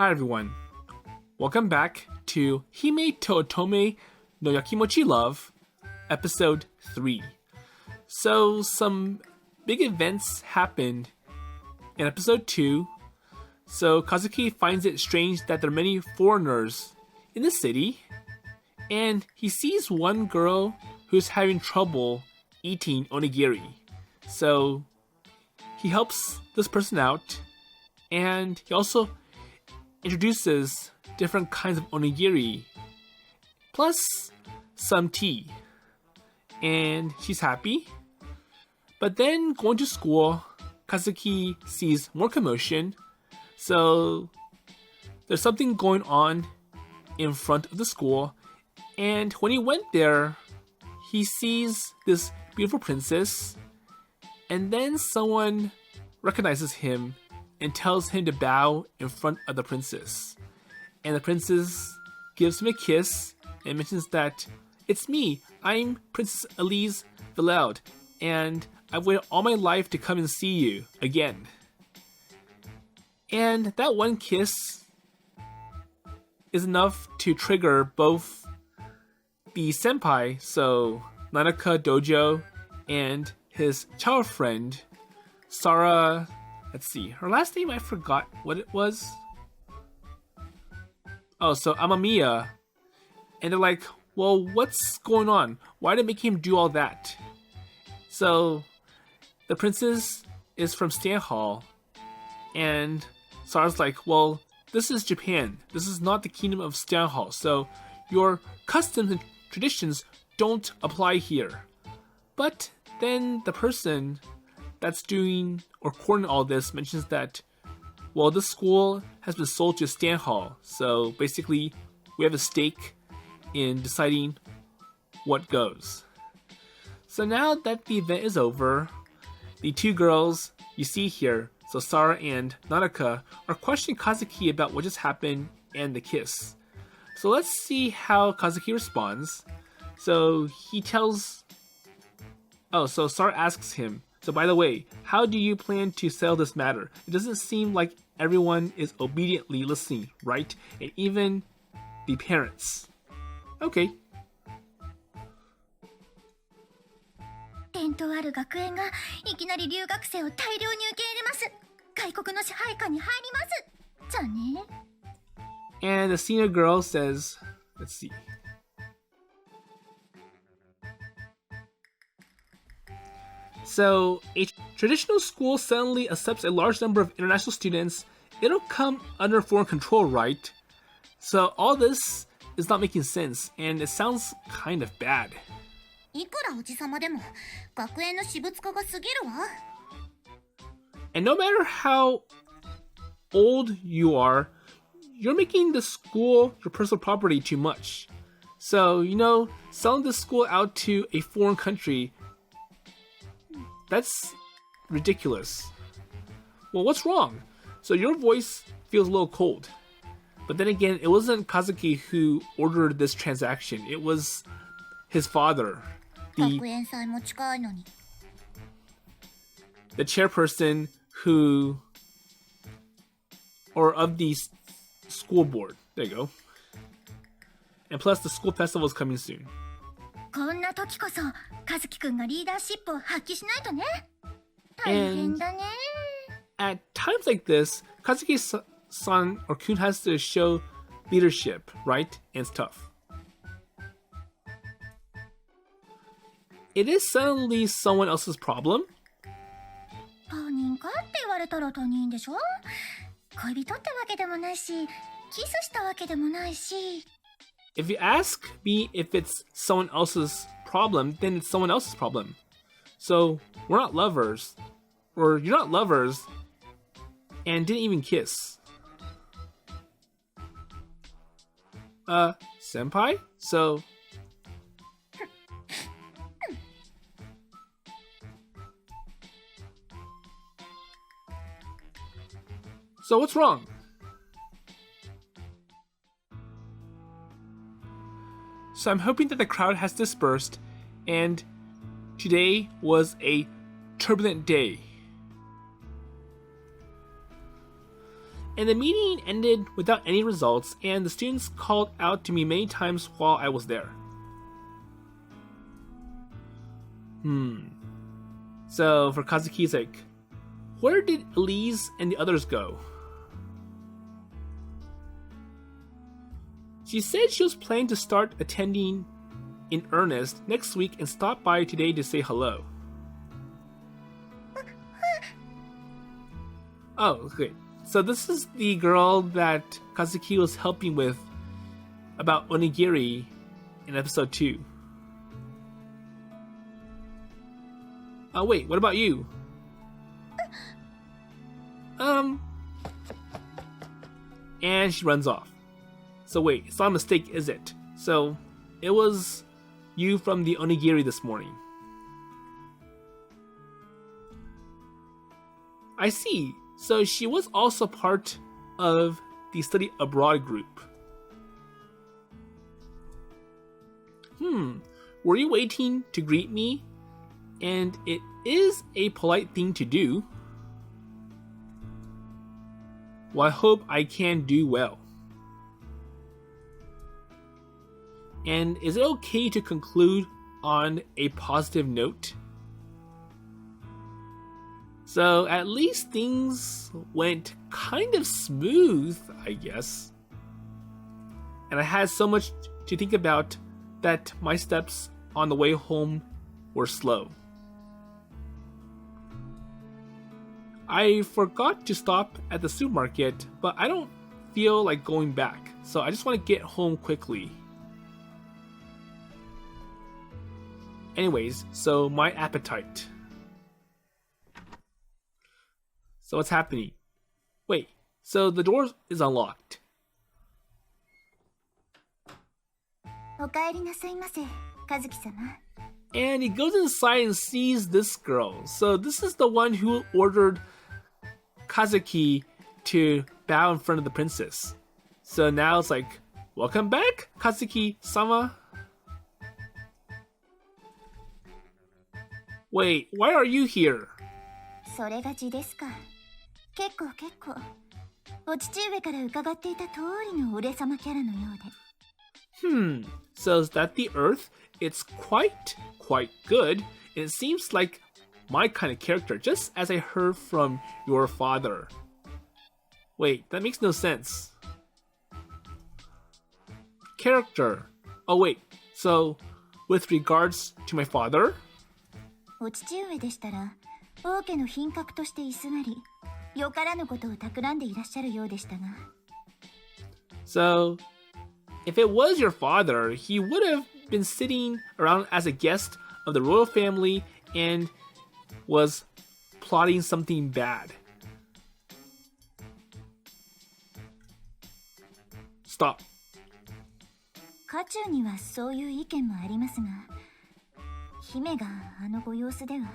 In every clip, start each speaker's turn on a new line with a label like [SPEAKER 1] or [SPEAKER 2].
[SPEAKER 1] Hi everyone, welcome back to Hime to Otome no Yakimochi LOVE, episode 3. So some big events happened in episode 2. So Kazuki finds it strange that there are many foreigners in the city, and he sees one girl who's having trouble eating onigiri. So he helps this person out, and he also introduces different kinds of onigiri, plus some tea. And she's happy. But then going to school, Kazuki sees more commotion. So there's something going on in front of the school. And when he went there, he sees this beautiful princess. And then someone recognizes him and tells him to bow in front of the princess. And the princess gives him a kiss and mentions that, "It's me, I'm Princess Alize, and I've waited all my life to come and see you again." And that one kiss is enough to trigger both the senpai, so Nanoka Dojo, and his child friend, Sara. Let's see, her last name I forgot what it was. Oh, so Amamiya. And they're like, well, what's going on? Why did it make him do all that? So the princess is from Stanhal, and Sara's like, well, this is Japan. This is not the kingdom of Stanhal, so your customs and traditions don't apply here. But then the person that's doing or coordinating all this mentions that, well, this school has been sold to Stanhal, so basically we have a stake in deciding what goes. So now that the event is over, the two girls you see here, so Sara and Nanoka, are questioning Kazuki about what just happened and the kiss. So let's see how Kazuki responds. So so Sara asks him, so by the way, how do you plan to settle this matter? It doesn't seem like everyone is obediently listening, right? And even the parents. Okay.
[SPEAKER 2] 伝統ある学園がいきなり留学生を大量に受け入れます。外国の支配下に入ります。じゃあね。
[SPEAKER 1] And the senior girl says, let's see. So, a traditional school suddenly accepts a large number of international students. It'll come under foreign control, right? So all this is not making sense, and it sounds kind of bad.
[SPEAKER 2] いくらおじさまでも学園の私物化が過ぎるわ。
[SPEAKER 1] And no matter how old you are, you're making the school your personal property too much. So, selling the school out to a foreign country, that's ridiculous. Well, what's wrong? So your voice feels a little cold. But then again, it wasn't Kazuki who ordered this transaction. It was his father, the chairperson of the school board. There you go. And plus, the school festival is coming soon.
[SPEAKER 2] こんな時こそ和樹くんがリーダーシップを発揮しないとね。大変だね。
[SPEAKER 1] At times like this, Kazuki-san or Kun has to show leadership, right? And it's tough. It is suddenly someone else's problem.
[SPEAKER 2] 他人かって言われたら他人でしょ。恋人ってわけでもないし、キスしたわけでもないし。
[SPEAKER 1] If you ask me if it's someone else's problem, then it's someone else's problem. So, we're not lovers. Or you're not lovers and didn't even kiss. Senpai? So... So what's wrong? So I'm hoping that the crowd has dispersed, and today was a turbulent day. And the meeting ended without any results, and the students called out to me many times while I was there. So for Kazuki, it's like, where did Alize and the others go? She said she was planning to start attending in earnest next week and stop by today to say hello. Oh, okay. So this is the girl that Kazuki was helping with about onigiri in episode 2. Oh wait, what about you? And she runs off. So wait, it's not a mistake, is it? So it was you from the onigiri this morning. I see. So she was also part of the study abroad group. Were you waiting to greet me? And it is a polite thing to do. Well, I hope I can do well. And is it okay to conclude on a positive note? So at least things went kind of smooth, I guess. And I had so much to think about that my steps on the way home were slow. I forgot to stop at the supermarket, but I don't feel like going back, so I just want to get home quickly. Anyways, so my appetite. So what's happening? Wait, so the door is unlocked.
[SPEAKER 2] お帰りなさいませ、和樹様。
[SPEAKER 1] And he goes inside and sees this girl. So this is the one who ordered Kazuki to bow in front of the princess. So now it's like, welcome back, Kazuki-sama. Wait, why are you here?
[SPEAKER 2] それが字ですか。結構。お父上から伺っていた通りの俺様キャラのようで。
[SPEAKER 1] So is that the Earth? It's quite good. And it seems like my kind of character, just as I heard from your father. Wait, that makes no sense. Character. Oh wait, so with regards to my father?
[SPEAKER 2] お父上でしたら、王家の品格として居座り、よからぬことを企んでいらっしゃるようでしたが。
[SPEAKER 1] So, if it was your father, he would have been sitting around as a guest of the royal family and was plotting something bad. Stop.
[SPEAKER 2] 家中にはそういう意見もありますが、姫があのご様子では。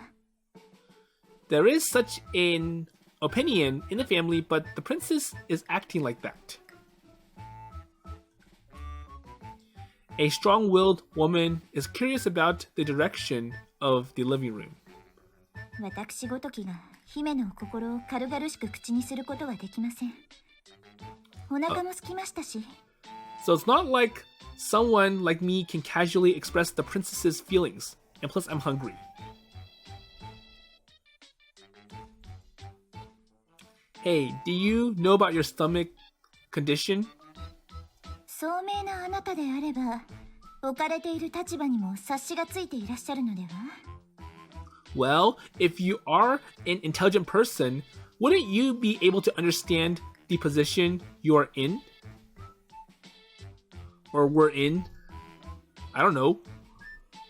[SPEAKER 1] There is such an opinion in the family, but the princess is acting like that. A strong-willed woman is curious about the direction of the living room.
[SPEAKER 2] 私ごときが姫の心を軽々しく口にすることはできません。お腹も空きましたし。
[SPEAKER 1] So it's not like someone like me can casually express the princess's feelings. And plus, I'm hungry. Hey, do you know about your stomach condition?
[SPEAKER 2] 聡明なあなたであれば、置かれている立場にも察しがついていらっしゃるのでは？
[SPEAKER 1] Well, if you are an intelligent person, wouldn't you be able to understand the position you are in? Or were in? I don't know.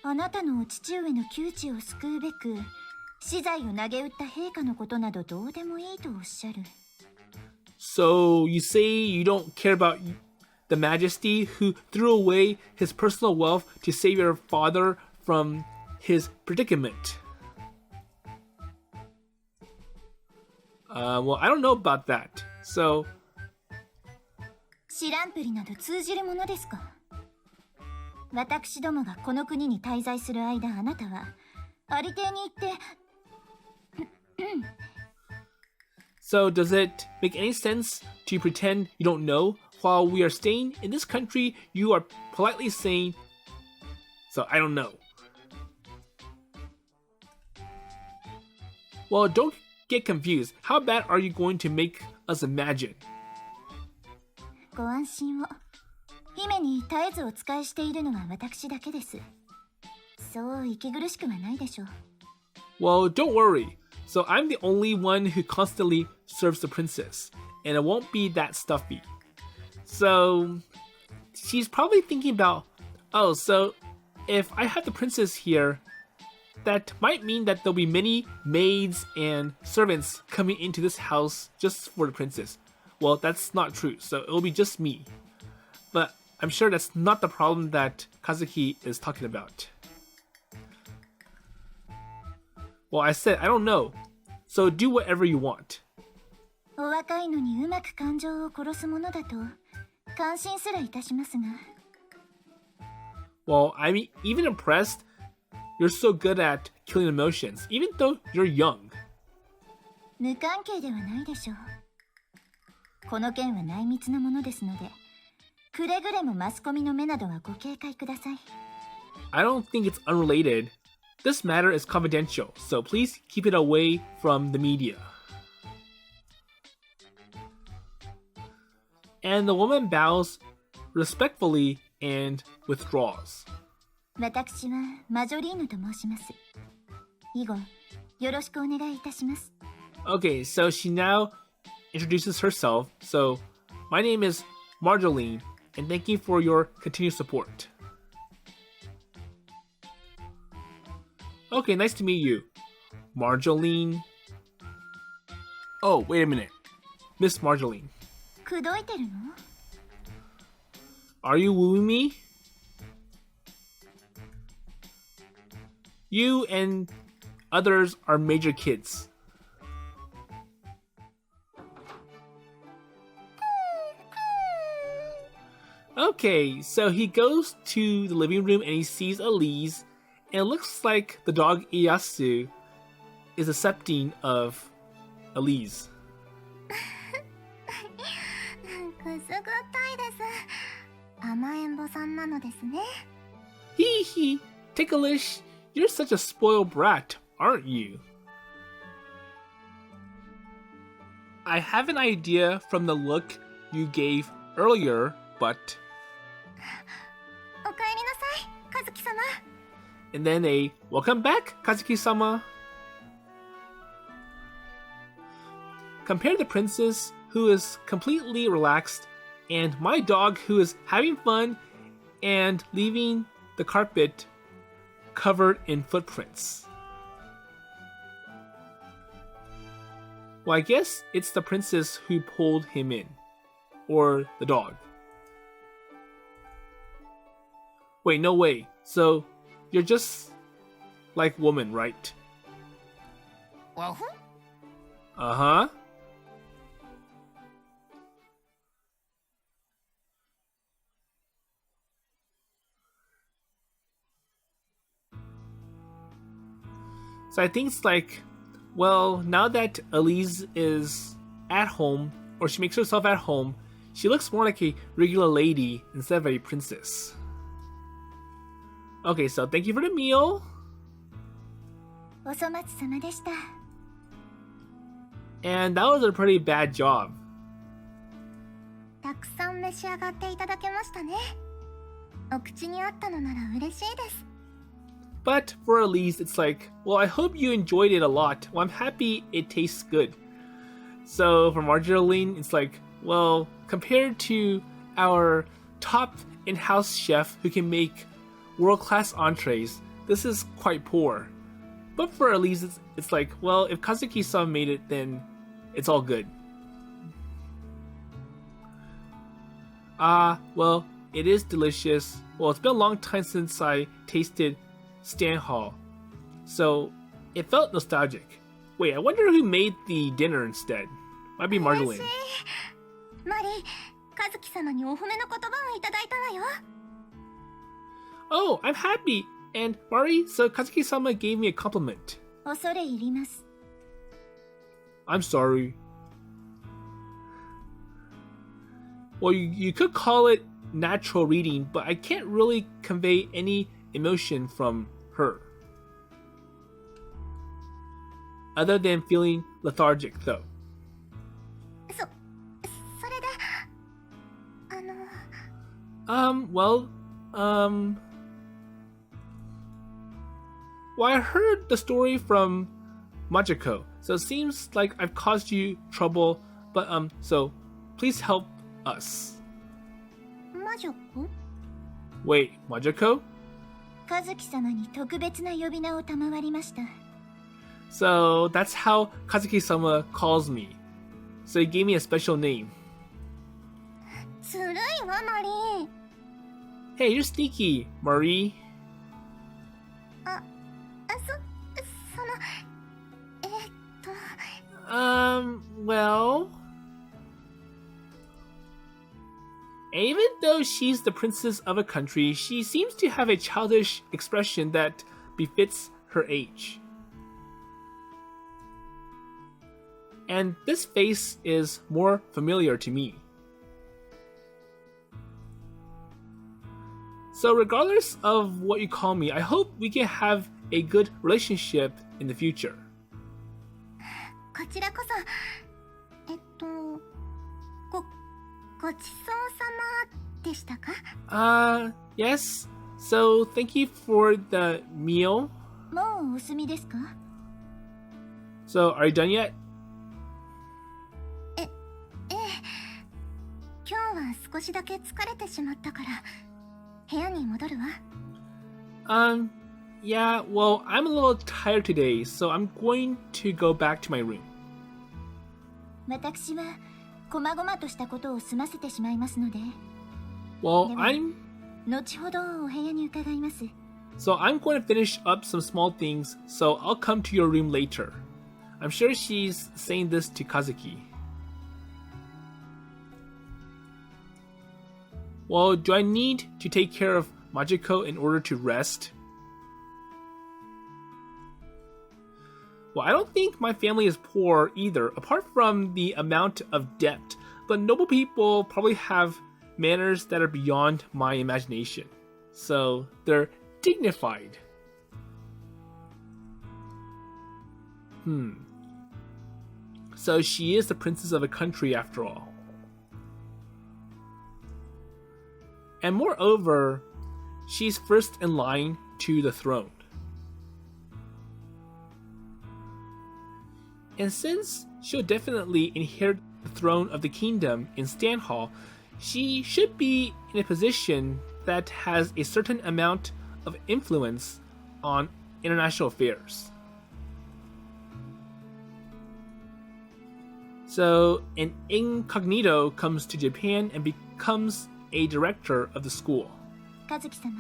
[SPEAKER 2] あなたのお父上の窮地を救うべく、私財を投げ打った陛下のことなどどうでもいいとおっしゃる。
[SPEAKER 1] So you say you don't care about the majesty who threw away his personal wealth to save your father from his predicament? Well, I don't know about that. So...
[SPEAKER 2] 知らんぷりなど通じるものですか？私どもがこの国に滞在する間、あなたはありていに行って。
[SPEAKER 1] So does it make any sense to pretend you don't know while we are staying in this country. You are politely saying, so I don't know. Well, don't get confused. How bad are you going to make us imagine?
[SPEAKER 2] ご安心を。姫に絶えずお仕えしているのは私だけです。そう息苦しくはないでしょう。
[SPEAKER 1] Well, don't worry. So I'm the only one who constantly serves the princess, and it won't be that stuffy. So she's probably thinking about, oh, so if I have the princess here, that might mean that there'll be many maids and servants coming into this house just for the princess. Well, that's not true, so it'll be just me. But I'm sure that's not the problem that Kazuki is talking about. Well, I said, I don't know. So do whatever you want.
[SPEAKER 2] お若いのにうまく感情を殺すものだと感心すらいたしますが。
[SPEAKER 1] Well, I'm even impressed you're so good at killing emotions, even though you're young.
[SPEAKER 2] 無関係ではないでしょう。この件は内密なものですので、くれぐれもマスコミの目などはご警戒ください。
[SPEAKER 1] I don't think it's unrelated. This matter is confidential, so please keep it away from the media. And the woman bows respectfully and withdraws.
[SPEAKER 2] 私はマジョリーヌと申します。以後、よろしくお願いいたします。
[SPEAKER 1] Okay, so she now introduces herself. So, my name is Marjoline, and thank you for your continued support. Okay, nice to meet you. Marjoline. Oh, wait a minute. Miss Marjoline.
[SPEAKER 2] 口説いてるの？
[SPEAKER 1] Are you wooing me? You and others are major kids. Okay, so he goes to the living room and he sees Alize, and it looks like the dog Ieyasu is accepting of Alize.
[SPEAKER 2] くすぐったいです。甘えん坊さんなのですね。
[SPEAKER 1] Hee hee, ticklish, you're such a spoiled brat, aren't you? I have an idea from the look you gave earlier, but...
[SPEAKER 2] おかえりなさい、和樹様。
[SPEAKER 1] And then a welcome back, Kazuki-sama. Compare the princess, who is completely relaxed, and my dog, who is having fun and leaving the carpet covered in footprints. Well, I guess it's the princess who pulled him in. Or the dog. Wait, no way. So, you're just like woman, right? Uh-huh. So I think it's like, well, now that Alize is at home, or she makes herself at home, she looks more like a regular lady instead of a princess. Okay, so thank you for the meal.
[SPEAKER 2] お粗末様でした。
[SPEAKER 1] And that was a pretty bad job.
[SPEAKER 2] たくさん召し上がっていただけましたね。お口に合ったのなら嬉しいです。
[SPEAKER 1] But for Alize, it's like, well, I hope you enjoyed it a lot. Well, I'm happy it tastes good. So for Marjoline, it's like, well, compared to our top in-house chef who can make world-class entrees, this is quite poor. But for Alize, it's like, well, if Kazuki-san made it, then it's all good. Well, it is delicious. Well, it's been a long time since I tasted Stanhal, so it felt nostalgic. Wait, I wonder who made the dinner instead. Might be Marjoline.
[SPEAKER 2] マリー、和樹様にお褒めの言葉をいただいたわよ。
[SPEAKER 1] Oh, I'm happy! And Mari, so Kazuki-sama gave me a compliment.
[SPEAKER 2] 恐れ入ります。
[SPEAKER 1] I'm sorry. Well, you could call it natural reading, but I can't really convey any emotion from her. Other than feeling lethargic, though.
[SPEAKER 2] それで
[SPEAKER 1] Well, I heard the story from Majiko, so it seems like I've caused you trouble, but, so please help us.
[SPEAKER 2] 魔女子
[SPEAKER 1] Wait, Majiko?
[SPEAKER 2] 和樹様に特別な呼び名を賜りました。
[SPEAKER 1] So that's how Kazuki-sama calls me. So he gave me a special name.
[SPEAKER 2] ずるいわ、マリー。
[SPEAKER 1] Hey, you're sneaky, Marie.
[SPEAKER 2] その、
[SPEAKER 1] Well... Even though she's the princess of a country, she seems to have a childish expression that befits her age. And this face is more familiar to me. So regardless of what you call me, I hope we can have a good relationship in the future.
[SPEAKER 2] こちらこそ、ごちそうさまでしたか？
[SPEAKER 1] Yes. So thank you for the meal.
[SPEAKER 2] もうお済みですか？
[SPEAKER 1] So are you done yet?
[SPEAKER 2] ええ、今日は少しだけ疲れてしまったから部屋に戻るわ。
[SPEAKER 1] Yeah, well, I'm a little tired today, so I'm going to go back to my room.
[SPEAKER 2] 私はこまごまとしたことを済ませてしまいますので。
[SPEAKER 1] Well,
[SPEAKER 2] では、後ほどお部屋に伺います。
[SPEAKER 1] So I'm going to finish up some small things, so I'll come to your room later. I'm sure she's saying this to Kazuki. Well, do I need to take care of Majiko in order to rest? Well, I don't think my family is poor either, apart from the amount of debt, but noble people probably have manners that are beyond my imagination. So, they're dignified. So she is the princess of a country after all. And moreover, she's first in line to the throne. And since she'll definitely inherit the throne of the kingdom in Stanhal, she should be in a position that has a certain amount of influence on international affairs. So an incognito comes to Japan and becomes a director of the school.
[SPEAKER 2] 和樹様、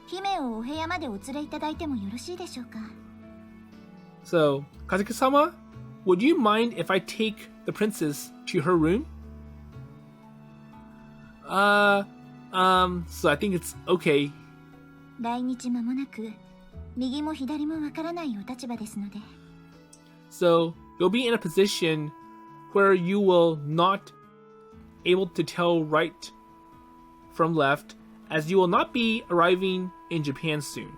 [SPEAKER 2] 姫をお部屋までお連れいただいてもよろしいでしょうか？
[SPEAKER 1] So, Kazuki-sama, would you mind if I take the princess to her room? So I think it's okay.
[SPEAKER 2] 来日間もなく、右も左もわからないお立場ですので。
[SPEAKER 1] So, you'll be in a position where you will not able to tell right from left, as you will not be arriving in Japan soon.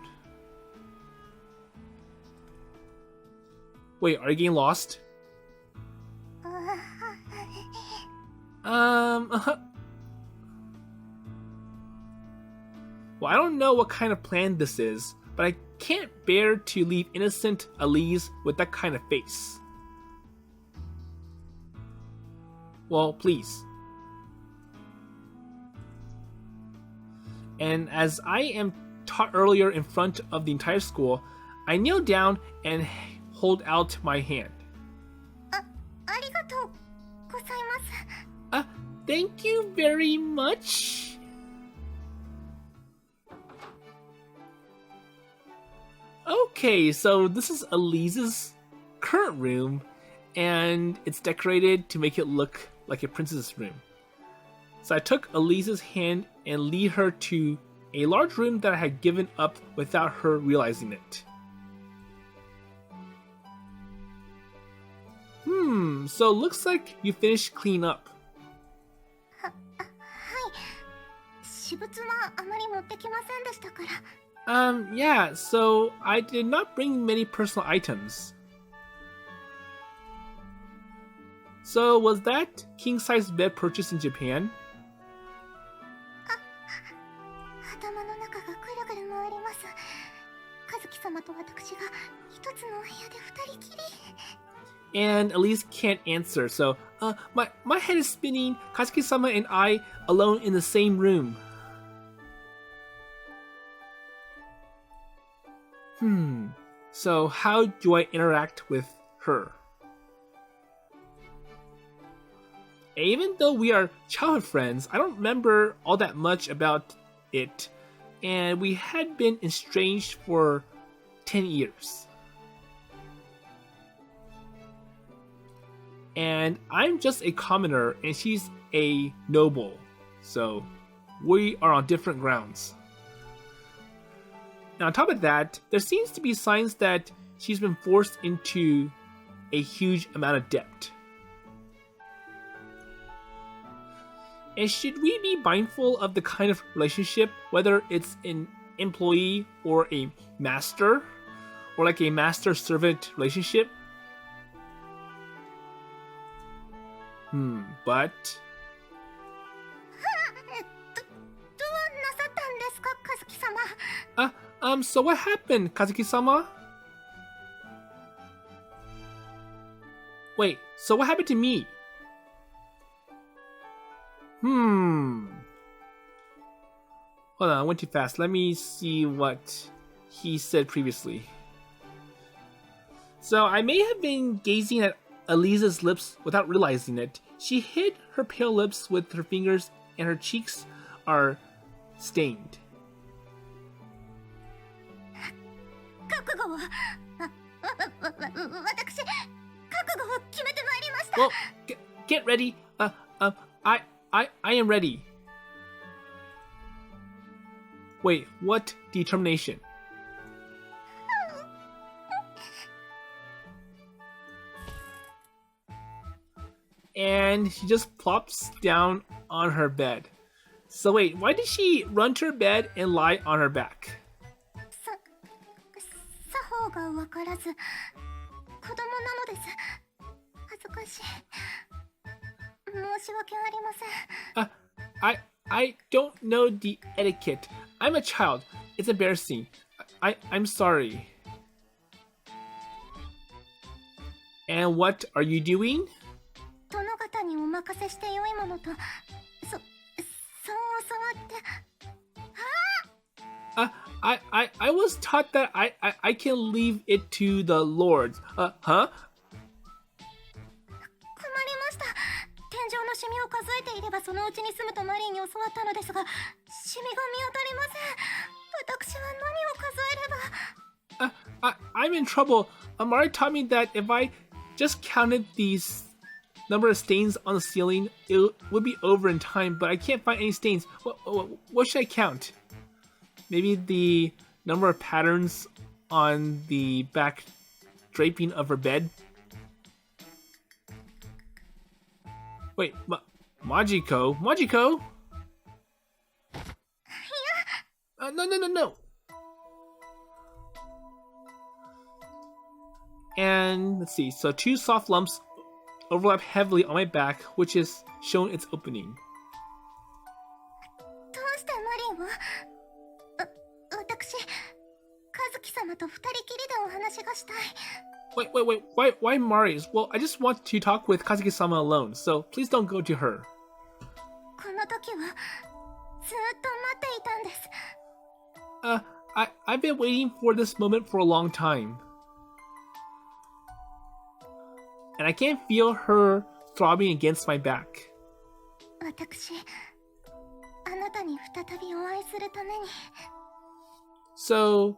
[SPEAKER 1] Wait, are you getting lost? Well, I don't know what kind of plan this is, but I can't bear to leave innocent Alize with that kind of face. Well, please. And as I am taught earlier in front of the entire school, I kneel down and hold out my hand.
[SPEAKER 2] ありがとうございます。
[SPEAKER 1] Thank you very much. Okay, so this is Alize's current room, and it's decorated to make it look like a princess's room. So I took Alize's hand and lead her to a large room that I had given up without her realizing it. So looks like you finished cleaning up.
[SPEAKER 2] 物はあまり持ってきませんでしたから。
[SPEAKER 1] Yeah, so I did not bring many personal items. So was that king-size bed purchased in Japan?
[SPEAKER 2] 頭の中がぐるぐる回ります。和樹様と私が一つのお部屋で二人きり。
[SPEAKER 1] And Alize can't answer, so my head is spinning. Kazuki-sama and I alone in the same room. So how do I interact with her? Even though we are childhood friends, I don't remember all that much about it, and we had been estranged for 10 years. And I'm just a commoner and she's a noble, so we are on different grounds. Now on top of that, there seems to be signs that she's been forced into a huge amount of debt. And should we be mindful of the kind of relationship, whether it's an employee or a master, or like a master-servant relationship? But...
[SPEAKER 2] どうなさったんですか、和樹様。
[SPEAKER 1] So what happened, Kazuki-sama? Wait, so what happened to me? Hold on, I went too fast. Let me see what he said previously. So I may have been gazing at Alize's lips without realizing it. She hid her pale lips with her fingers and her cheeks are stained.
[SPEAKER 2] 覚悟を、私、覚悟を決めてまいりました。
[SPEAKER 1] Well, get ready. I am ready. Wait, what determination? And she just plops down on her bed. So wait, why did she run to her bed and lie on her back?
[SPEAKER 2] 作法がわからず、子供なのです。恥ずかしい。申し訳ありません。
[SPEAKER 1] I don't know the etiquette. I'm a child. It's embarrassing. I'm sorry. And what are you doing?
[SPEAKER 2] 殿方にお任せしてよいものと、そう教わって。
[SPEAKER 1] I was taught that I can leave it to the lords. Huh?
[SPEAKER 2] 困りました。天井のシミを数えていればそのうちに住むとマリーに教わったのですが、シミが見当たりません。私は何を数えれば。
[SPEAKER 1] I'm in trouble. Amari taught me that if I just counted these number of stains on the ceiling, it would be over in time, but I can't find any stains. What should I count? Maybe the number of patterns on the back draping of her bed? Wait, Majiko? Majiko? No. And let's see, so 2 soft lumps overlap heavily on my back, which has shown its opening.
[SPEAKER 2] どうしてマリーを？私、和樹様と二人きりでお話がしたい。
[SPEAKER 1] Wait, why Mari's? Well, I just want to talk with Kazuki-sama alone, so please don't go to her.
[SPEAKER 2] この時は、ずっと待っていたんです。
[SPEAKER 1] I've been waiting for this moment for a long time. And I can't feel her throbbing against my back.
[SPEAKER 2] 私、あなたに再びお会いするために。
[SPEAKER 1] So,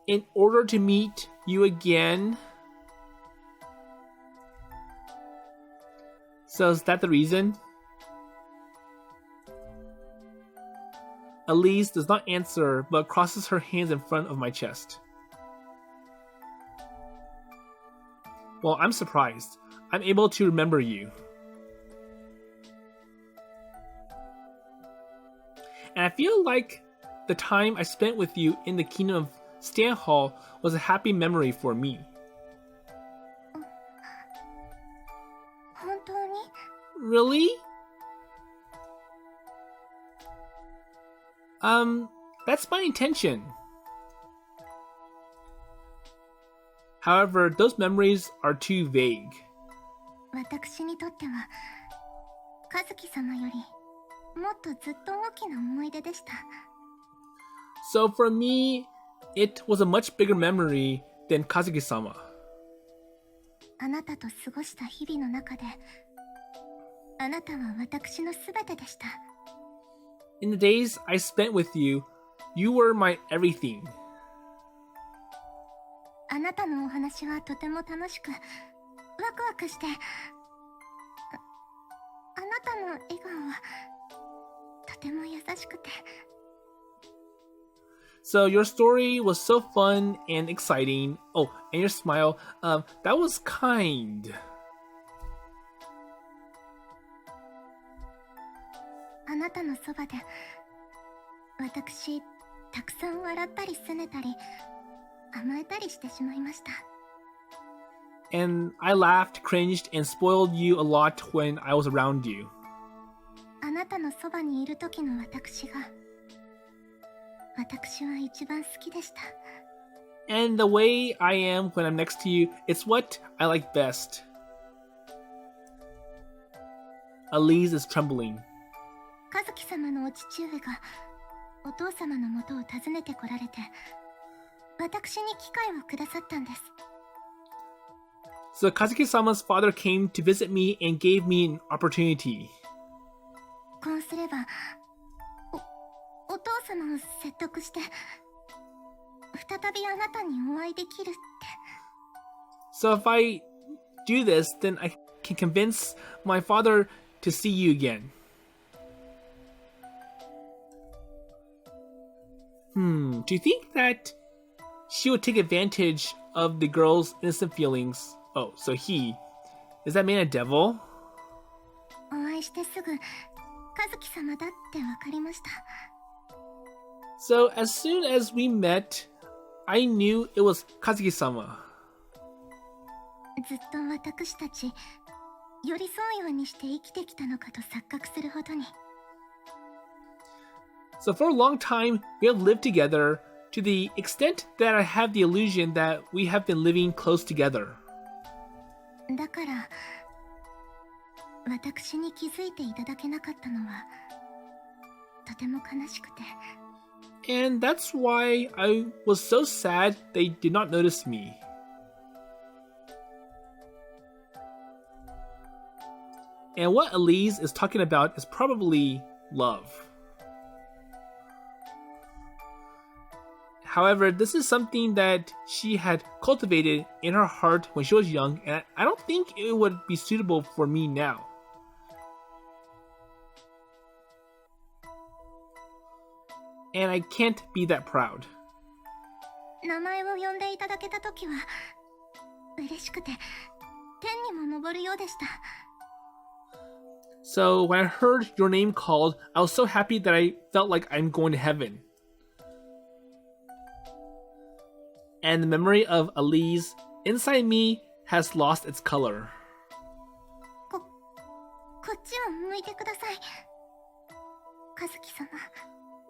[SPEAKER 1] in order to meet you again... So is that the reason? Alize does not answer, but crosses her hands in front of my chest. Well, I'm surprised. I'm able to remember you. And I feel like the time I spent with you in the kingdom of Stanhal was a happy memory for me.
[SPEAKER 2] 本当に
[SPEAKER 1] Really? That's my intention. However, those memories are too vague.
[SPEAKER 2] 私にとっては和樹様よりもっとずっと大きな思い出でした。
[SPEAKER 1] So for me, it was a much bigger memory than Kazuki-sama.
[SPEAKER 2] あなたと過ごした日々の中であなたは私のすべてでした。
[SPEAKER 1] In the days I spent with you, you were my everything.
[SPEAKER 2] あなたのお話はとても楽しくワクワクして、あなたの笑顔はとても優しくて。
[SPEAKER 1] So your story was so fun and exciting. Oh, and your smile, that was kind.
[SPEAKER 2] あなたのそばで私たくさん笑ったり拗ねたり甘えたりしてしまいました。
[SPEAKER 1] And I laughed, cringed, and spoiled you a lot when I was around you.
[SPEAKER 2] あなたのそばにいる時の私は一番好きでした。
[SPEAKER 1] And the way I am when I'm next to you, it's what I like best. Alize is trembling.
[SPEAKER 2] 和樹様のお父上がお父様のもとを訪ねてこられて私に機会をくださったんです。
[SPEAKER 1] So Kazuki-sama's father came to visit me and gave me an opportunity.
[SPEAKER 2] こうすればお父様を説得して再びあなたにお会いできるって。
[SPEAKER 1] So if I do this, then I can convince my father to see you again. Do you think that she would take advantage of the girl's innocent feelings? Oh, so is that man a devil?
[SPEAKER 2] お会いしてすぐ和樹様だってわかりました。
[SPEAKER 1] So as soon as we met, I knew it was Kazuki-sama.
[SPEAKER 2] ずっと私たち寄り添うようにして生きてきたのかと錯覚するほどに。
[SPEAKER 1] So for a long time, we have lived together to the extent that I have the illusion that we have been living close together.
[SPEAKER 2] だから私に気づいていただけなかったのはとても悲しくて。
[SPEAKER 1] And that's why I was so sad they did not notice me. And what Alize is talking about is probably love. However, this is something that she had cultivated in her heart when she was young, and I don't think it would be suitable for me now. And I can't be that proud.
[SPEAKER 2] 名前を呼んでいただけたときは嬉しくて天にも昇るようでした。
[SPEAKER 1] So when I heard your name called, I was so happy that I felt like I'm going to heaven. And the memory of Alize inside me has lost its color.
[SPEAKER 2] こっちを向いてください、和樹様。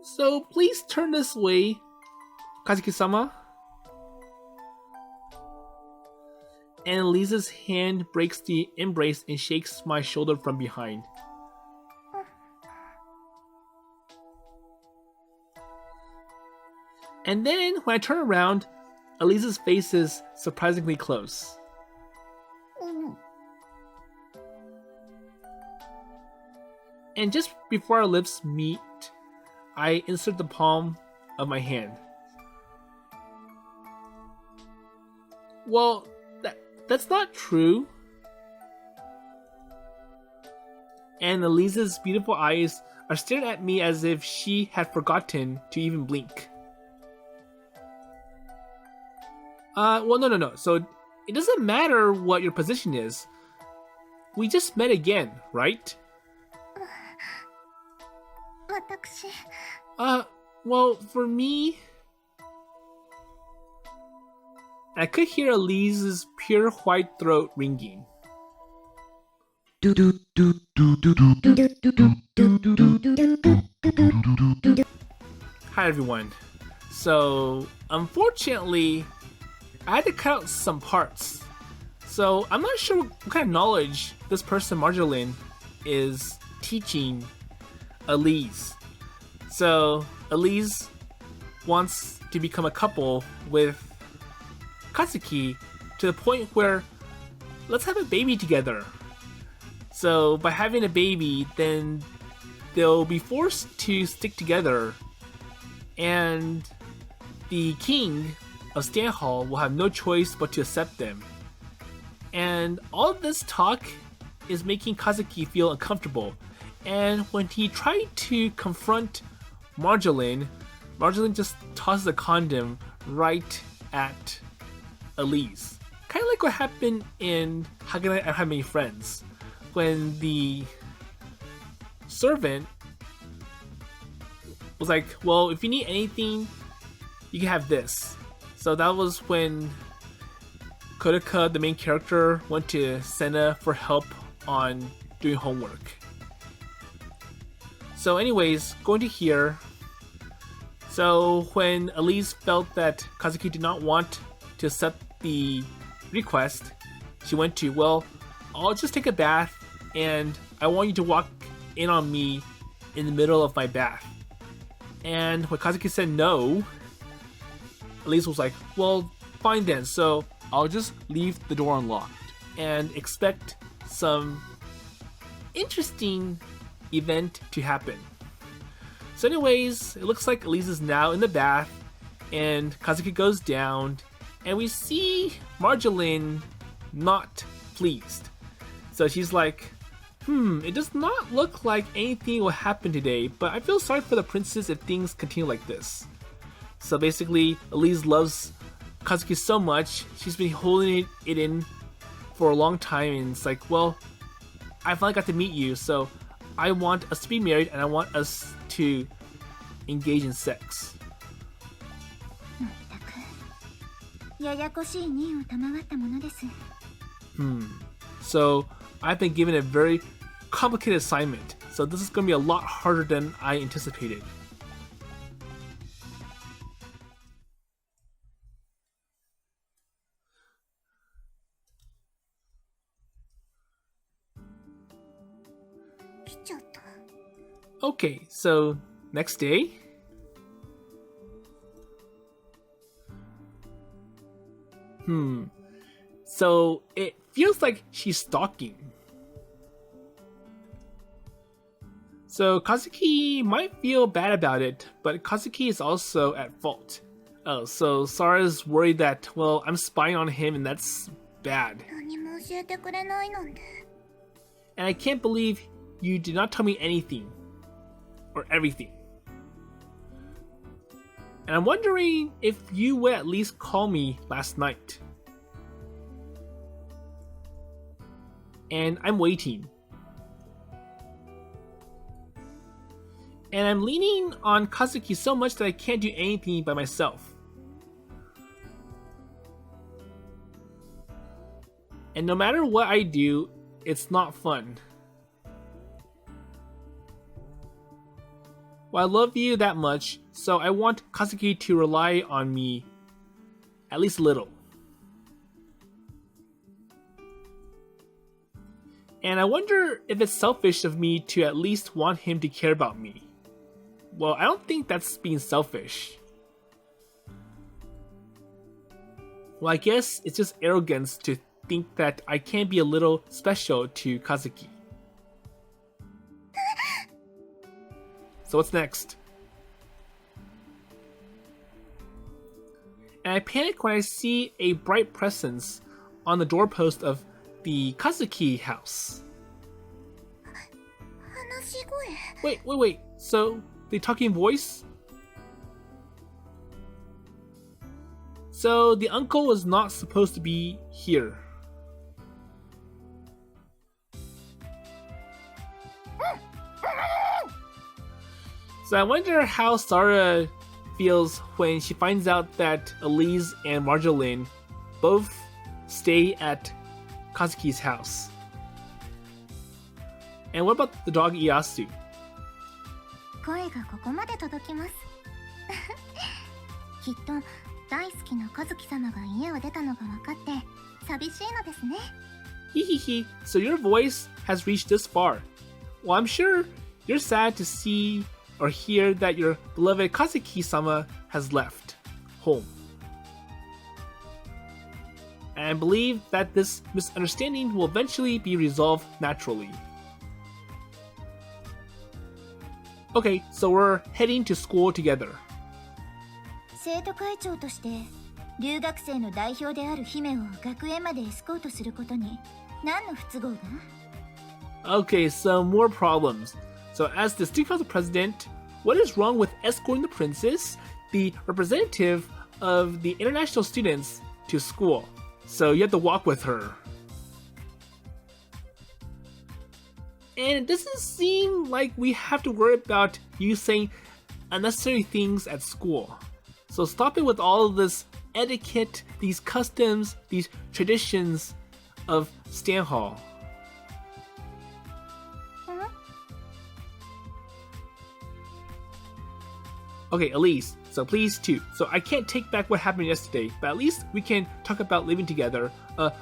[SPEAKER 1] So please turn this way, Kazuki-sama. And Alize's hand breaks the embrace and shakes my shoulder from behind. And then when I turn around, Alize's face is surprisingly close. And just before our lips meet, I insert the palm of my hand. Well, that's not true. And Alize's beautiful eyes are staring at me as if she had forgotten to even blink. Well, no. So, it doesn't matter what your position is. We just met again, right?
[SPEAKER 2] 私
[SPEAKER 1] Well, for me, I could hear Alize's pure white throat ringing. Hi everyone. So, unfortunately, I had to cut out some parts. So, I'm not sure what kind of knowledge this person, Marjoline, is teaching Alize. So, Alize wants to become a couple with Kazuki to the point where let's have a baby together. So, by having a baby, then they'll be forced to stick together, and the king of Stanhal will have no choice but to accept them. And all this talk is making Kazuki feel uncomfortable. And when he tried to confront Marjoline, Marjoline just tosses a condom right at Alize. Kind of like what happened in How Can I Have Many Friends, when the servant was like, well, if you need anything, you can have this. So that was when Kodaka, the main character, went to Senna for help on doing homework. So anyways, going to here. So when Alize felt that Kazuki did not want to accept the request, she went to, well, I'll just take a bath and I want you to walk in on me in the middle of my bath. And when Kazuki said no, Alize was like, well, fine then, so I'll just leave the door unlocked and expect some interesting event to happen. So anyways, it looks like Alize is now in the bath and Kazuki goes down and we see Marjoline not pleased. So she's like, it does not look like anything will happen today, but I feel sorry for the princess if things continue like this. So basically, Alize loves Kazuki so much, she's been holding it in for a long time, and it's like, well, I finally got to meet you, so I want us to be married and I want us to engage in sex. So I've been given a very complicated assignment, so this is going to be a lot harder than I anticipated. Okay, so next day. So it feels like she's stalking. So Kazuki might feel bad about it, but Kazuki is also at fault. Oh, so Sara's worried that, well, I'm spying on him and that's bad. And I can't believe you did not tell me anything. Or everything. And I'm wondering if you would at least call me last night. And I'm waiting. And I'm leaning on Kazuki so much that I can't do anything by myself. And no matter what I do, it's not fun. Well, I love you that much, so I want Kazuki to rely on me at least a little. And I wonder if it's selfish of me to at least want him to care about me. Well, I don't think that's being selfish. Well, I guess it's just arrogance to think that I can't be a little special to Kazuki. So what's next? And I panic when I see a bright presence on the doorpost of the Kazuki house. Wait. So, the talking voice? So, the uncle was not supposed to be here. So I wonder how Sara feels when she finds out that Alize and Marjoline both stay at Kazuki's house. And what about the dog Ieyasu?
[SPEAKER 2] 声がここまで届きます。きっと大好きな和樹様が家を出たのが分かって寂しいのですね。
[SPEAKER 1] Hehehe, so your voice has reached this far. Well, I'm sure you're sad to see or hear that your beloved Kazuki-sama has left home. And I believe that this misunderstanding will eventually be resolved naturally. Okay, so we're heading to school together.
[SPEAKER 2] 生徒会長として留学生の代表である姫を学園までエスコートすることに何の不都合が？
[SPEAKER 1] Okay, so more problems. So as the student council president, what is wrong with escorting the princess, the representative of the international students, to school? So you have to walk with her. And it doesn't seem like we have to worry about you saying unnecessary things at school. So stop it with all of this etiquette, these customs, these traditions of Stanhal. Okay, Alize, so please too. So I can't take back what happened yesterday, but at least we can talk about living together,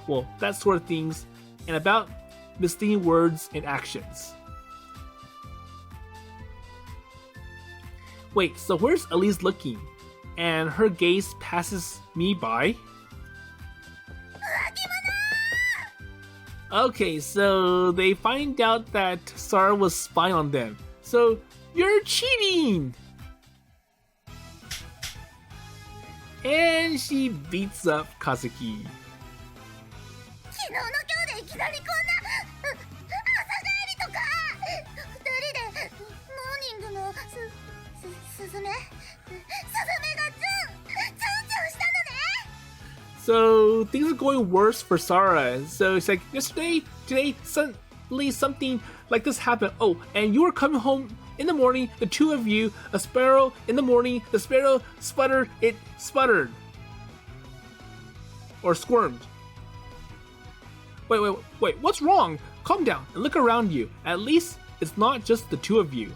[SPEAKER 1] well, that sort of things, and about misleading words and actions. Wait, so where's Alize looking? And her gaze passes me by? Okay, so they find out that Sara was spying on them. So, you're cheating! And she beats up Kazuki.
[SPEAKER 2] 昨日の今日でいきなりこんな朝帰りとか二人でモーニングのスズメがチュンしたのね。
[SPEAKER 1] So things are going worse for Sara. So it's like yesterday, today, suddenly something like this happened. Oh, and you were coming home in the morning, the two of you, a sparrow in the morning, the sparrow sputtered, it sputtered. Or squirmed. Wait, what's wrong? Calm down and look around you. At least it's not just the two of you.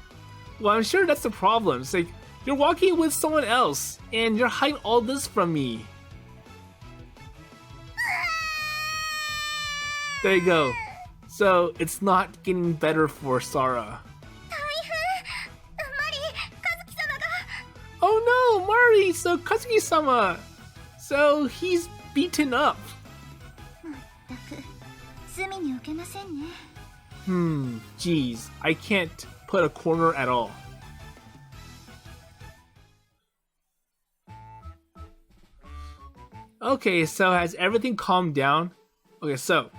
[SPEAKER 1] Well, I'm sure that's the problem. It's like, you're walking with someone else, and you're hiding all this from me. There you go. So, it's not getting better for Sara. Oh no, Mari! So Kazuki-sama! So, he's beaten up. Geez, I can't put a corner at all. Okay, so has everything calmed down? Okay, so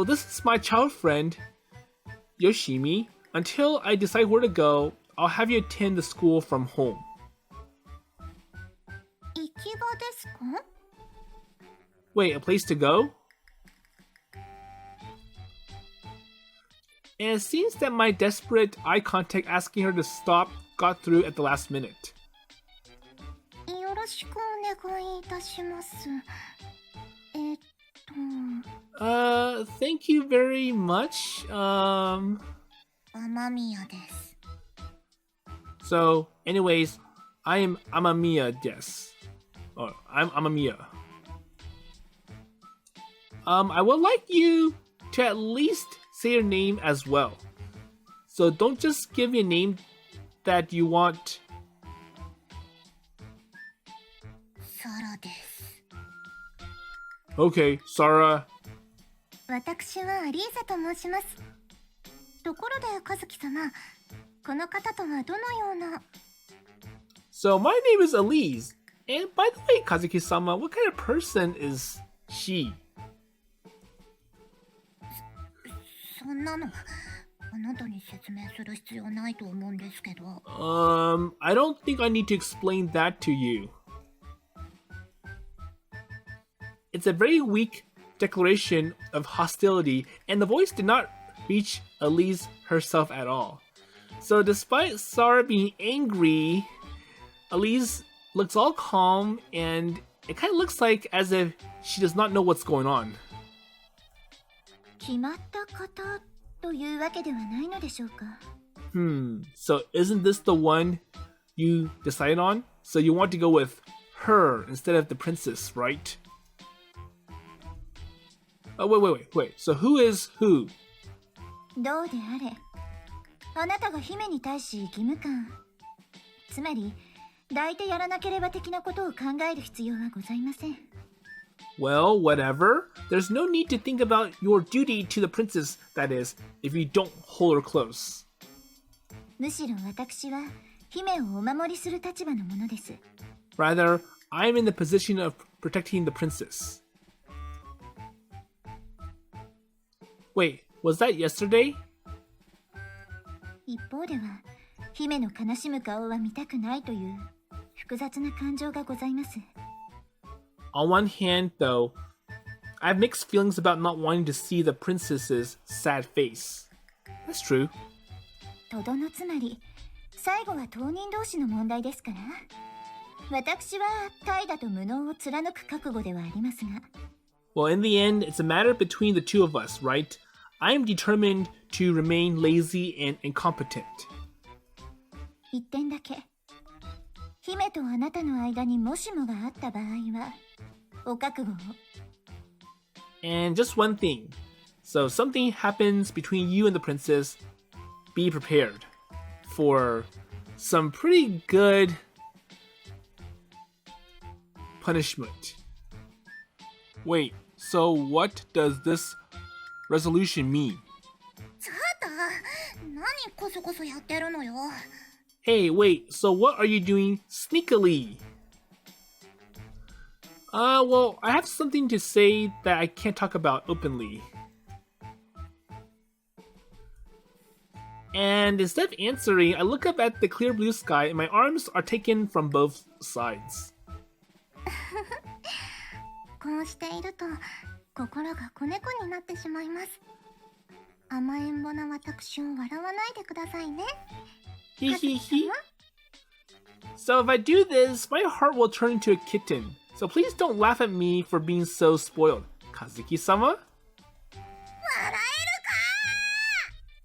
[SPEAKER 1] this is my child friend, Yoshimi. Until I decide where to go, I'll have you attend the school from home. Wait, a place to go? And it seems that my desperate eye contact asking her to stop got through at the last minute. Thank you very much. So, anyways, I'm Amamiya des. Or, I'm Amamiya. I would like you to at least say your name as well. So don't just give me a name that you want.
[SPEAKER 2] Sara des.
[SPEAKER 1] Okay, Sara.
[SPEAKER 2] 私はアリーゼと申します。ところで、和樹様、この方とはどのような？
[SPEAKER 1] So my name is Alize, and by the way, Kazuki-sama, what kind of person is she?
[SPEAKER 2] そんなのあなたに説明する必要ないと思うんですけど。
[SPEAKER 1] I don't think I need to explain that to you. It's a very weak declaration of hostility, and the voice did not reach Alize herself at all. So despite Sara being angry, Alize looks all calm, and it kind of looks like as if she does not know what's going on.
[SPEAKER 2] 決まった方というわけではないのでしょうか。
[SPEAKER 1] So isn't this the one you decided on? So you want to go with her instead of the princess, right? Oh, wait. So who is who?
[SPEAKER 2] どうであれ、あなたが姫に対し義務感、つまり抱いてやらなければ的なことを考える必要はございません。
[SPEAKER 1] Well, whatever. There's no need to think about your duty to the princess, that is, if you don't hold her close.
[SPEAKER 2] むしろ私は姫をお守りする立場のものです。
[SPEAKER 1] Rather, I'm in the position of protecting the princess. Wait, was that yesterday?
[SPEAKER 2] 一方では、姫の悲しむ顔は見たくないという複雑な感情がございます。
[SPEAKER 1] On one hand, though, I have mixed feelings about not wanting to see the princess's sad face. That's true.
[SPEAKER 2] とどのつまり、最後は当人同士の問題ですから。私は怠惰と無能を貫く覚悟ではありますが。
[SPEAKER 1] Well, in the end, it's a matter between the two of us, right? I am determined to remain lazy and incompetent.
[SPEAKER 2] 一点だけ。姫とあなたの間にもしもがあった場合は、お覚悟を。
[SPEAKER 1] And just one thing. So something happens between you and the princess. Be prepared for some pretty good punishment. Wait, so what does this resolution mean?
[SPEAKER 2] ちょっと、何こそこそやってるのよ。
[SPEAKER 1] Hey, wait, so what are you doing sneakily? Well, I have something to say that I can't talk about openly. And instead of answering, I look up at the clear blue sky and my arms are taken from both sides.
[SPEAKER 2] こうしていると、心が子猫になってしまいます。甘えん坊な私を笑わないでくださいね。
[SPEAKER 1] Hee. So if I do this, my heart will turn into a kitten. So please don't laugh at me for being so spoiled. Kazuki-sama?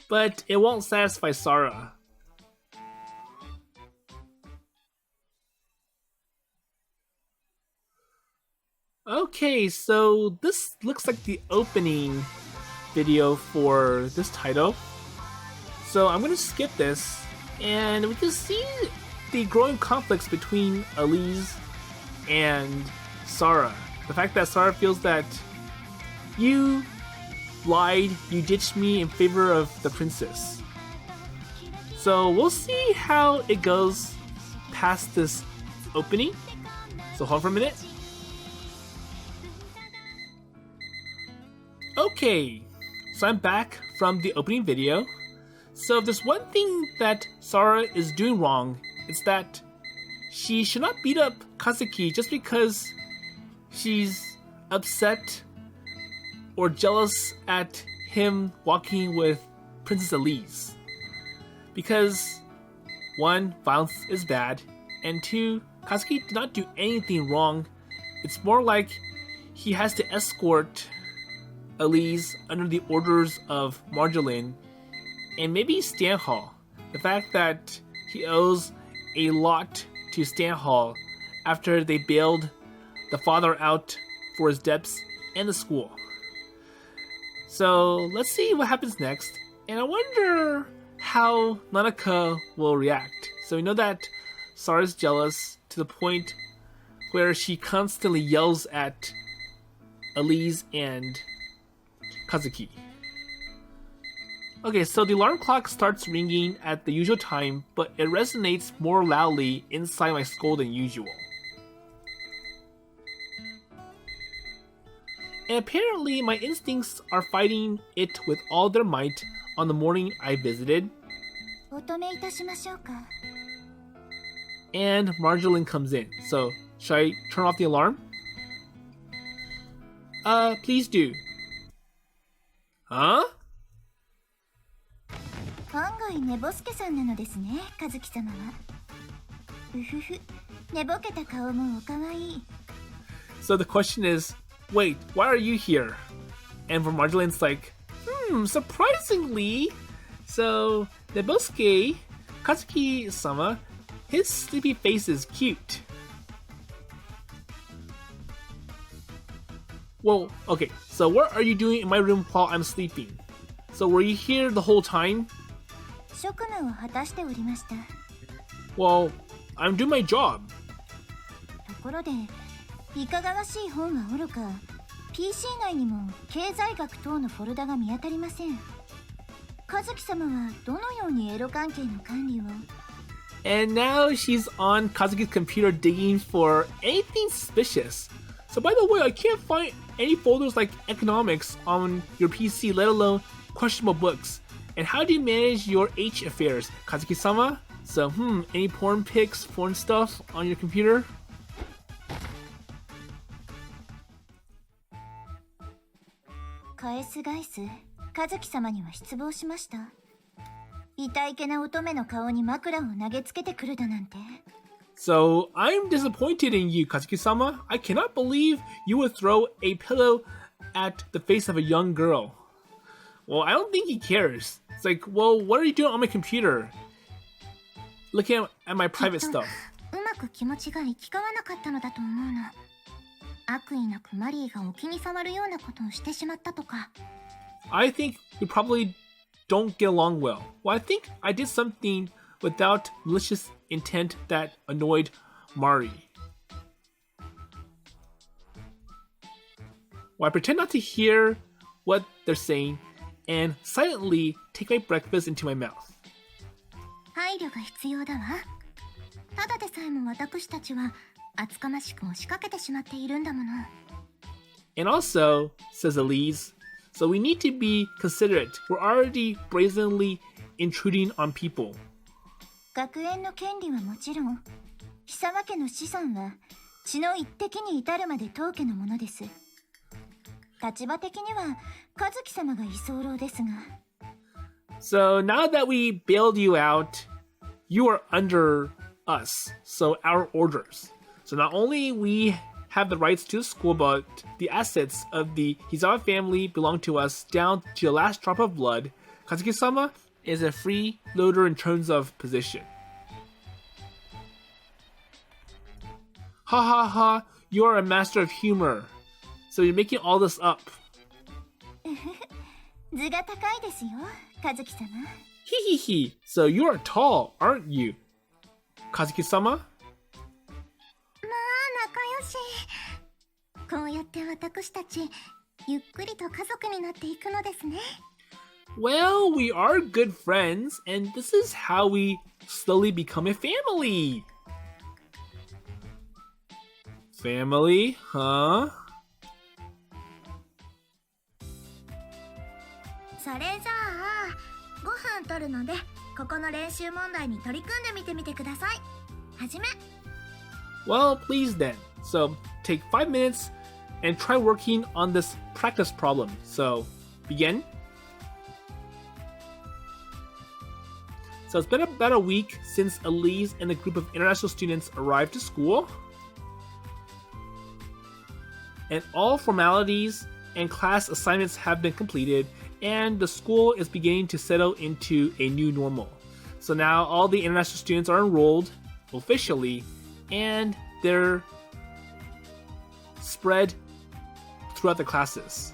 [SPEAKER 1] But it won't satisfy Sara. Okay, so this looks like the opening video for this title. So I'm gonna skip this, and we can see the growing conflicts between Alize and Sara. The fact that Sara feels that you lied, you ditched me in favor of the princess. So we'll see how it goes past this opening. So hold on for a minute. Okay, so I'm back from the opening video. So if there's one thing that Sara is doing wrong, it's that she should not beat up Kazuki just because she's upset or jealous at him walking with Princess Alize. Because, one, violence is bad, and two, Kazuki did not do anything wrong. It's more like he has to escort Alize under the orders of Marjoline, and maybe Stanhal. The fact that he owes a lot to Stanhal after they bailed the father out for his debts and the school. So let's see what happens next, and I wonder how Nanoka will react. So we know that Sara's jealous to the point where she constantly yells at Alize and Kazuki. Okay, so the alarm clock starts ringing at the usual time, but it resonates more loudly inside my skull than usual. And apparently my instincts are fighting it with all their might on the morning I visited.
[SPEAKER 2] Otome いたしましょうか。
[SPEAKER 1] And Marjoline comes in. So, should I turn off the alarm? Please do. Huh?
[SPEAKER 2] 案外寝ぼすけさんなのですね、和樹様は。うふふ、寝ぼけた顔もおかわいい。
[SPEAKER 1] So the question is, wait, why are you here? And for Marjoline, it's like, surprisingly. So, Nebosuke, Kazuki-sama, his sleepy face is cute. Well, okay, so what are you doing in my room while I'm sleeping? So were you here the whole time?
[SPEAKER 2] 職務を果たしておりました。
[SPEAKER 1] Well, I'm doing my job.
[SPEAKER 2] ところで、いかがわしい本はおろか、PC 内にも経済学等のフォルダが見当たりません。和樹様はどのようにエロ関係の管理を？
[SPEAKER 1] And now she's on Kazuki's computer digging for anything suspicious. So by the way, I can't find any folders like economics on your PC, let alone questionable books. And how do you manage your H affairs, Kazuki-sama? So, any porn pics, porn stuff on your computer?
[SPEAKER 2] 返す返す、和樹様には失望しました。痛いけな乙女の顔に枕を投げつけてくるだなんて。
[SPEAKER 1] So, I'm disappointed in you, Kazuki-sama. I cannot believe you would throw a pillow at the face of a young girl. Well, I don't think he cares. It's like, well, what are you doing on my computer? Looking at my private stuff.
[SPEAKER 2] うまく気持ちが行き交わなかったのだと思うの。悪意なくマリーがお気に障るようなことをしてしまったとか。
[SPEAKER 1] I think we probably don't get along well. Well, I think I did something without malicious intent that annoyed Mari. Well, I pretend not to hear what they're saying and silently take my breakfast into my mouth.
[SPEAKER 2] 配慮が必要だわ。ただでさえも私たちは厚かましく押しかけてしまっているんだもの。
[SPEAKER 1] And also, says Alize, so we need to be considerate. We're already brazenly intruding on people.
[SPEAKER 2] 学園の権利はもちろん、久間家の資産は血の一滴に至るまで当家のものです。立場的には和樹様が居候ですが。
[SPEAKER 1] So now that we bailed you out, you are under us, so our orders. So not only we have the rights to the school, but the assets of the Hizawa family belong to us down to the last drop of blood. Kazuki-sama is a freeloader in terms of position. Ha ha ha, you are a master of humor. So you're making all this up.
[SPEAKER 2] 図が高いですよ、和樹様。
[SPEAKER 1] Hee hee hee. So you are tall, aren't you? Kazuki-sama?
[SPEAKER 2] こうやって私たちゆっくりと家族になっていくのですね。
[SPEAKER 1] Well, we are good friends, and this is how we slowly become a family. Family, huh?
[SPEAKER 2] それじゃあご飯取るのでここの練習問題に取り組んでみてみてください。はじめ。
[SPEAKER 1] Well, please then. So, take 5 minutes and try working on this practice problem. So, begin. So it's been about a week since Alize and a group of international students arrived to school. And all formalities and class assignments have been completed, and the school is beginning to settle into a new normal. So now all the international students are enrolled officially, and they're spread throughout the classes.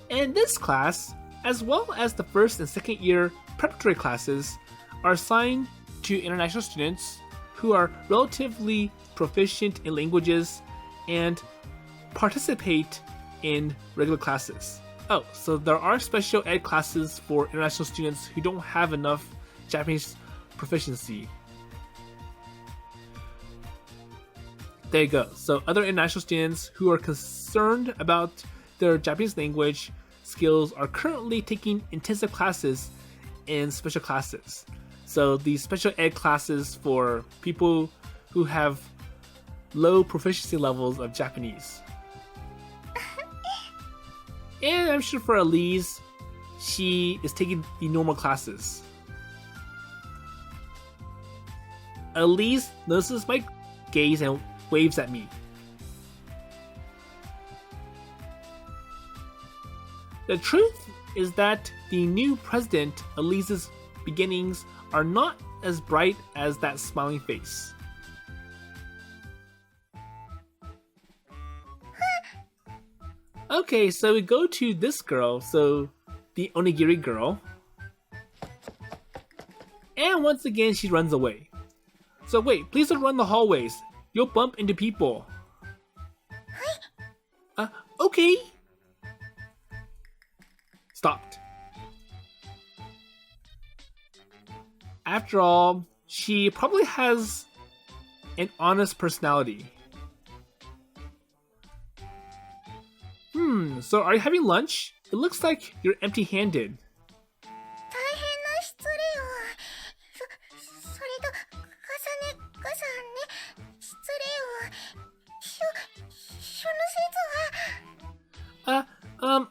[SPEAKER 1] And this class, as well as the first and second year preparatory classes, are assigned to international students who are relatively proficient in languages and participate in regular classes. Oh, so there are special ed classes for international students who don't have enough Japanese proficiency. There you go. So other international students who are concerned about their Japanese language skills are currently taking intensive classes in special classes. So these special ed classes for people who have low proficiency levels of Japanese. And I'm sure for Alize, she is taking the normal classes. Alize notices my gaze and waves at me. The truth is that the new president, Alize's beginnings are not as bright as that smiling face. Okay, so we go to this girl, so the onigiri girl. And once again, she runs away. So wait, please don't run the hallways. You'll bump into people. Okay. Stopped. After all, she probably has an honest personality. So are you having lunch? It looks like you're empty-handed.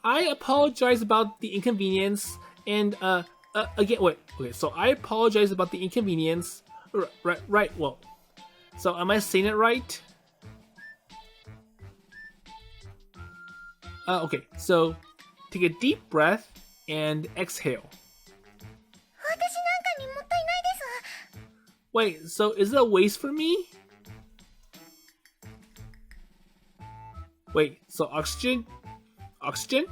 [SPEAKER 1] I apologize about the inconvenience, and again, wait, okay, so I apologize about the inconvenience. Right, well, so am I saying it right? Okay, so take a deep breath and exhale. Wait, so is it a waste for me? Wait, so oxygen? Oxygen?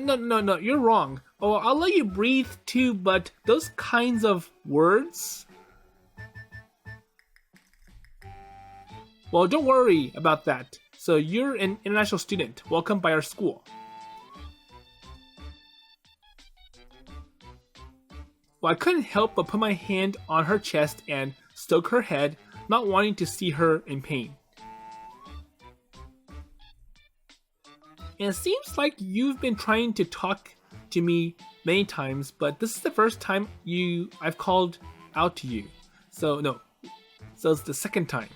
[SPEAKER 1] No, you're wrong. Oh, I'll let you breathe too, but those kinds of words? Well, don't worry about that. So you're an international student. Welcome by our school. Well, I couldn't help but put my hand on her chest and stroke her head, not wanting to see her in pain. And it seems like you've been trying to talk to me many times, but this is the first time I've called out to you. So it's the second time.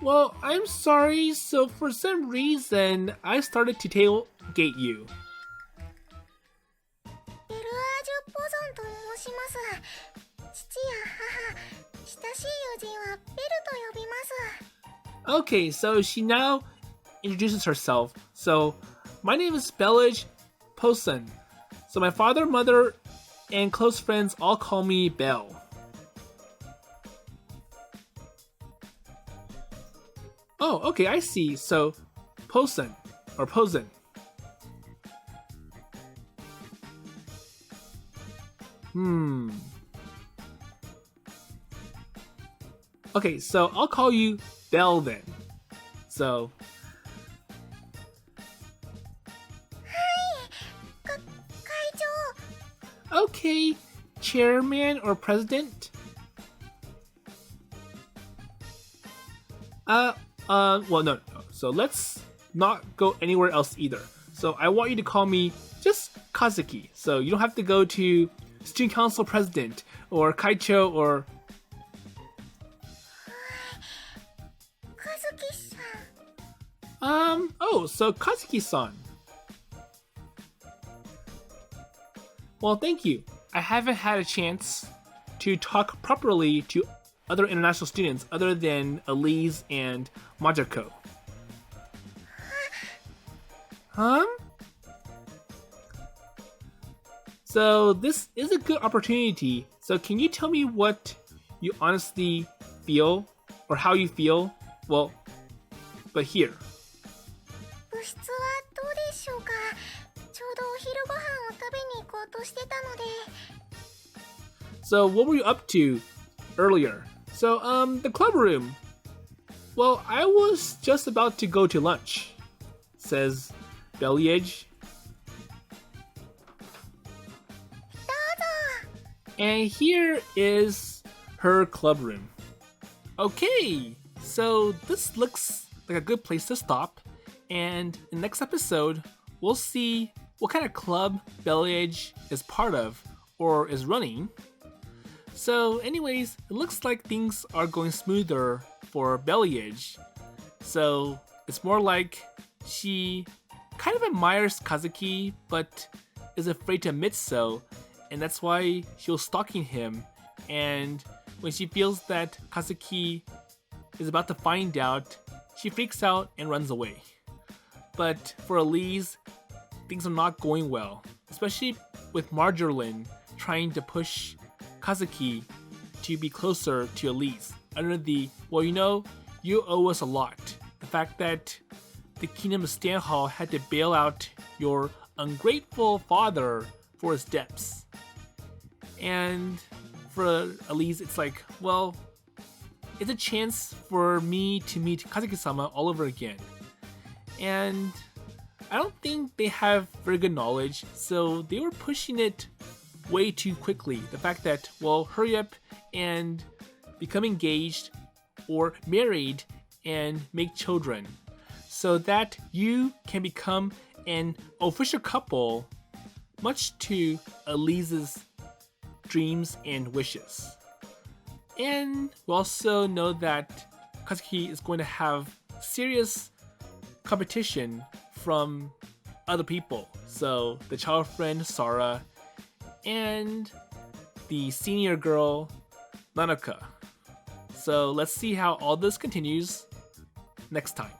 [SPEAKER 1] Well, I'm sorry. So for some reason, I started to tailgate you. Okay, so she now introduces herself. So, my name is Belage Posen. So my father, mother, and close friends all call me Belle. Oh, okay, I see. So, Posen, or Posen. Okay, so I'll call you Belle then. So... Okay, chairman or president? Well, no. So let's not go anywhere else either. So I want you to call me just Kazuki. So you don't have to go to student council president or Kaicho or... Oh, so Kazuki-san. Well, thank you. I haven't had a chance to talk properly to other international students other than Alize and Majako. So this is a good opportunity. So can you tell me what you honestly feel or how you feel? Well, but here. So what were you up to earlier? So the club room. Well, I was just about to go to lunch, says Beliage. And here is her club room. Okay, so this looks like a good place to stop. And in the next episode, we'll see what kind of club Bellage is part of or is running. So anyways, it looks like things are going smoother for Bellage. So it's more like she kind of admires Kazuki but is afraid to admit so, and that's why she was stalking him. And when she feels that Kazuki is about to find out, she freaks out and runs away. But for Alize, things are not going well, especially with Marjoline trying to push Kazuki to be closer to Alize under the, well, you owe us a lot. The fact that the Kingdom of Stanhal had to bail out your ungrateful father for his debts. And for Alize, it's like, well, it's a chance for me to meet Kazuki-sama all over again. And I don't think they have very good knowledge, so they were pushing it way too quickly. The fact that, well, hurry up and become engaged or married and make children so that you can become an official couple, much to Alize's dreams and wishes. And we also know that Kazuki is going to have serious competition from other people. So the child friend Sara and the senior girl Nanoka. So let's see how all this continues next time.